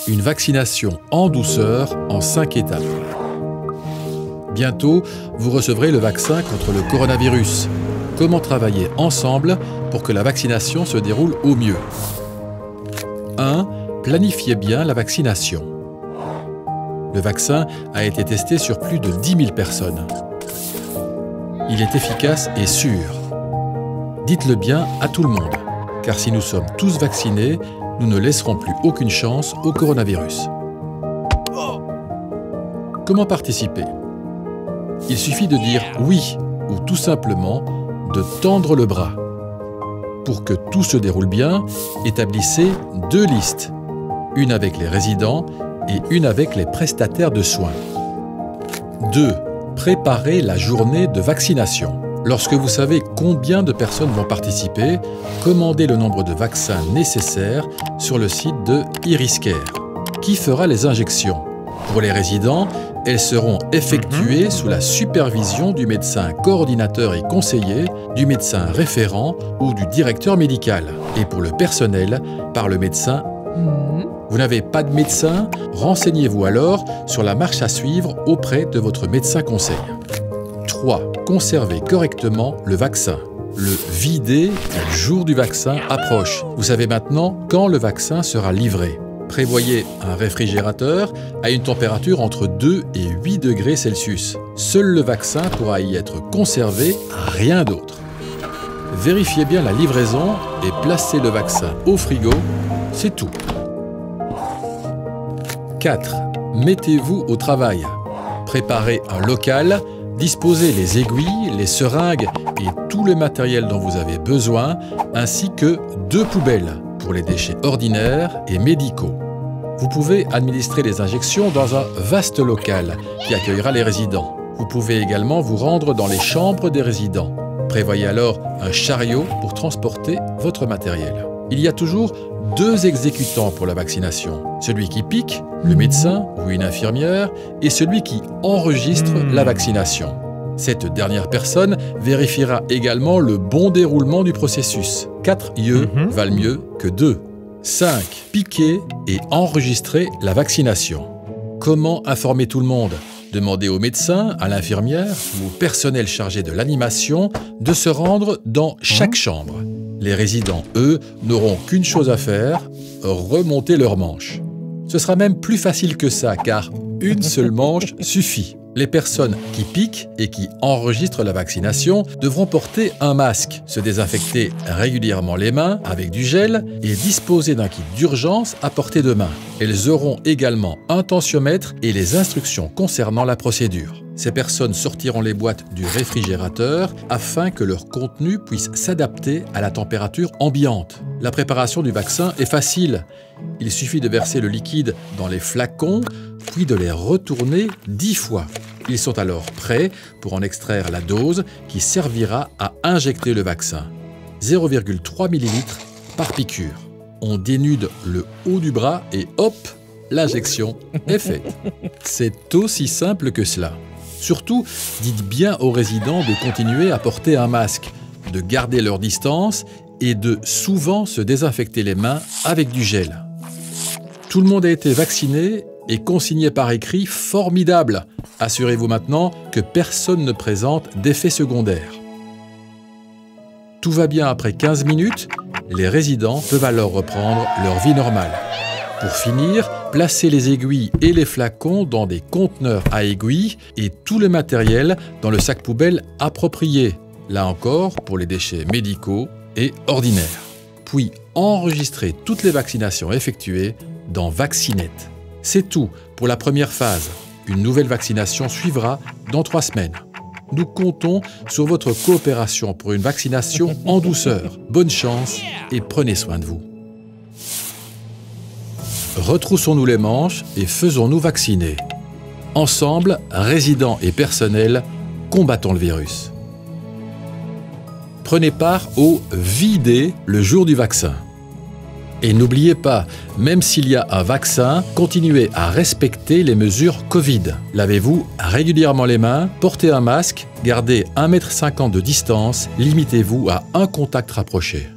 Une vaccination en douceur en 5 étapes. Bientôt, vous recevrez le vaccin contre le coronavirus. Comment travailler ensemble pour que la vaccination se déroule au mieux. 1. Planifiez bien la vaccination. Le vaccin a été testé sur plus de 10 000 personnes. Il est efficace et sûr. Dites-le bien à tout le monde, car si nous sommes tous vaccinés, nous ne laisserons plus aucune chance au coronavirus. Comment participer? Il suffit de dire oui ou tout simplement de tendre le bras. Pour que tout se déroule bien, établissez 2 listes, une avec les résidents et une avec les prestataires de soins. 2. Préparez la journée de vaccination. Lorsque vous savez combien de personnes vont participer, commandez le nombre de vaccins nécessaires sur le site de Iriscare. Qui fera les injections? Pour les résidents, elles seront effectuées sous la supervision du médecin coordinateur et conseiller, du médecin référent ou du directeur médical. Et pour le personnel, par le médecin. Vous n'avez pas de médecin? Renseignez-vous alors sur la marche à suivre auprès de votre médecin conseil. 3. Conservez correctement le vaccin. Le vider le jour du vaccin approche. Vous savez maintenant quand le vaccin sera livré. Prévoyez un réfrigérateur à une température entre 2 et 8 degrés Celsius. Seul le vaccin pourra y être conservé, rien d'autre. Vérifiez bien la livraison et placez le vaccin au frigo, c'est tout. 4. Mettez-vous au travail. Préparez un local, disposez les aiguilles, les seringues et tout le matériel dont vous avez besoin, ainsi que 2 poubelles pour les déchets ordinaires et médicaux. Vous pouvez administrer les injections dans un vaste local qui accueillera les résidents. Vous pouvez également vous rendre dans les chambres des résidents. Prévoyez alors un chariot pour transporter votre matériel. Il y a toujours 2 exécutants pour la vaccination. Celui qui pique, le médecin ou une infirmière, et celui qui enregistre la vaccination. Cette dernière personne vérifiera également le bon déroulement du processus. 4 yeux valent mieux que 2. 5. Piquer et enregistrer la vaccination. Comment informer tout le monde? Demandez au médecin, à l'infirmière ou au personnel chargé de l'animation de se rendre dans chaque chambre. Les résidents, eux, n'auront qu'une chose à faire, remonter leurs manches. Ce sera même plus facile que ça, car une seule manche suffit. Les personnes qui piquent et qui enregistrent la vaccination devront porter un masque, se désinfecter régulièrement les mains avec du gel et disposer d'un kit d'urgence à portée de main. Elles auront également un tensiomètre et les instructions concernant la procédure. Ces personnes sortiront les boîtes du réfrigérateur afin que leur contenu puisse s'adapter à la température ambiante. La préparation du vaccin est facile. Il suffit de verser le liquide dans les flacons, puis de les retourner 10 fois. Ils sont alors prêts pour en extraire la dose qui servira à injecter le vaccin. 0,3 ml par piqûre. On dénude le haut du bras et hop, l'injection est faite. C'est aussi simple que cela. Surtout, dites bien aux résidents de continuer à porter un masque, de garder leur distance et de souvent se désinfecter les mains avec du gel. Tout le monde a été vacciné et consigné par écrit, formidable. Assurez-vous maintenant que personne ne présente d'effets secondaires. Tout va bien après 15 minutes, les résidents peuvent alors reprendre leur vie normale. Pour finir, placez les aiguilles et les flacons dans des conteneurs à aiguilles et tout le matériel dans le sac poubelle approprié, là encore pour les déchets médicaux et ordinaires. Puis enregistrez toutes les vaccinations effectuées dans Vaccinet. C'est tout pour la première phase. Une nouvelle vaccination suivra dans 3 semaines. Nous comptons sur votre coopération pour une vaccination en douceur. Bonne chance et prenez soin de vous. Retroussons-nous les manches et faisons-nous vacciner. Ensemble, résidents et personnel, combattons le virus. Prenez part au vider le jour du vaccin. Et n'oubliez pas, même s'il y a un vaccin, continuez à respecter les mesures Covid. Lavez-vous régulièrement les mains, portez un masque, gardez 1,50 m de distance, limitez-vous à un contact rapproché.